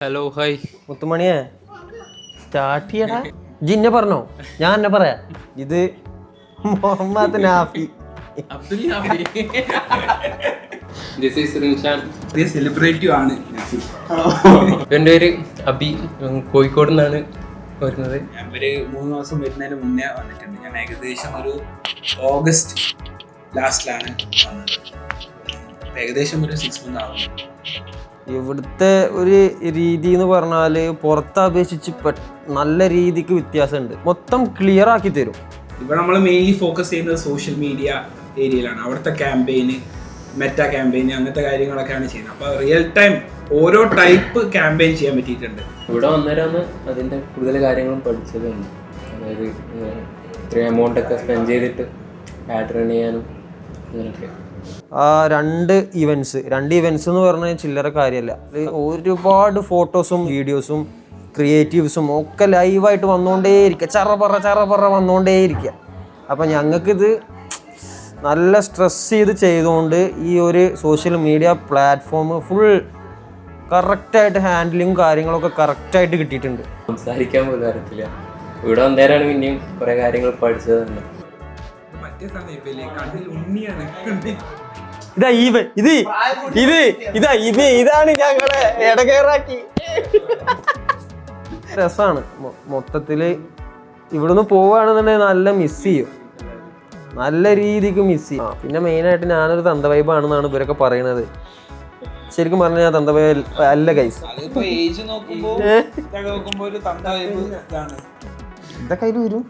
Hello hi മുത്തുമണിയെ start ചെയ്യടാ. ജിന്നെ പറഞ്ഞോ, ഞാൻ എന്നെ പറയാ. ഇത് Muhammad Nafi. Abdul Nafi. This is Rinshan. Celebrative ആണ്. എൻ്റെ പേര് അബി, കോഴിക്കോട് നിന്നാണ് വരുന്നത്. ഞാൻ ഒരു 3 മാസം വരുന്നതിന് മുന്നേ വന്നിട്ടുണ്ട്. ഞാൻ ഏകദേശം ഒരു ഓഗസ്റ്റ് ലാസ്റ്റിലാണ് വന്നത്. ഏകദേശം ഒരു 6 months ആവുന്നു. ഇവിടുത്തെ ഒരു രീതി എന്ന് പറഞ്ഞാല് പുറത്തെ അപേക്ഷിച്ച് നല്ല രീതിക്ക് വ്യത്യാസമുണ്ട്. മൊത്തം ക്ലിയർ ആക്കി തരും. ഇവിടെ നമ്മൾ മെയിൻലി ഫോക്കസ് ചെയ്യുന്നത് സോഷ്യൽ മീഡിയ ഏരിയയിലാണ്. അവിടുത്തെ ക്യാമ്പയിന്, മെറ്റാ ക്യാമ്പയിന്, അങ്ങനത്തെ കാര്യങ്ങളൊക്കെയാണ് ചെയ്യുന്നത്. അപ്പോൾ റിയൽ ടൈം ഓരോ ടൈപ്പ് ക്യാമ്പയിൻ ചെയ്യാൻ പറ്റിയിട്ടുണ്ട്. ഇവിടെ വന്നേരാണ് അതിൻ്റെ കൂടുതൽ കാര്യങ്ങളും പഠിച്ചതുണ്ട്. അതായത് ഇത്രയും എമൗണ്ട് ഒക്കെ സ്പെൻഡ് ചെയ്തിട്ട് ആഡ് റൺ ചെയ്യാനും അങ്ങനെയൊക്കെ. ആ രണ്ട് ഇവൻറ്റ്സ് എന്ന് പറഞ്ഞാൽ ചില്ലറ കാര്യമല്ല. ഒരുപാട് ഫോട്ടോസും വീഡിയോസും ക്രിയേറ്റീവ്സും ഒക്കെ ലൈവായിട്ട് വന്നുകൊണ്ടേയിരിക്കുക, ചറപറ വന്നുകൊണ്ടേയിരിക്കുക. അപ്പം ഞങ്ങൾക്കിത് നല്ല സ്ട്രെസ് ചെയ്തുകൊണ്ട് ഈ ഒരു സോഷ്യൽ മീഡിയ പ്ലാറ്റ്ഫോം ഫുൾ കറക്റ്റായിട്ട് ഹാൻഡിലിങ്ങും കാര്യങ്ങളൊക്കെ കറക്റ്റായിട്ട് കിട്ടിയിട്ടുണ്ട്. സംസാരിക്കാൻ പോലും അറിയത്തില്ല. ഇവിടെ വന്നേരാണ് പിന്നെയും കുറേ കാര്യങ്ങൾ പഠിച്ചതുണ്ട്. മറ്റേ സമയത്തില്ലേ കണ്ണിൽ ഉണ്ണിയാണ്. ഇതാണ് ഞങ്ങളെ ഇടകേറാക്കി. രസമാണ് മൊത്തത്തില്. ഇവിടുന്ന് പോവുകയാണെന്നുണ്ടെങ്കിൽ നല്ല മിസ് ചെയ്യും, നല്ല രീതിക്ക് മിസ് ചെയ്യും. പിന്നെ മെയിനായിട്ട് ഞാനൊരു തന്ത വൈബാണെന്നാണ് ഇവരൊക്കെ പറയണത്. ശരിക്കും പറഞ്ഞാൽ ഞാൻ തന്ത വൈബ് അല്ല ഗൈസ്. നോക്കുമ്പോ ഒരു തന്ത വൈബ് ഇതാണ്. ഇതൊക്കെ അതിൽ വരും.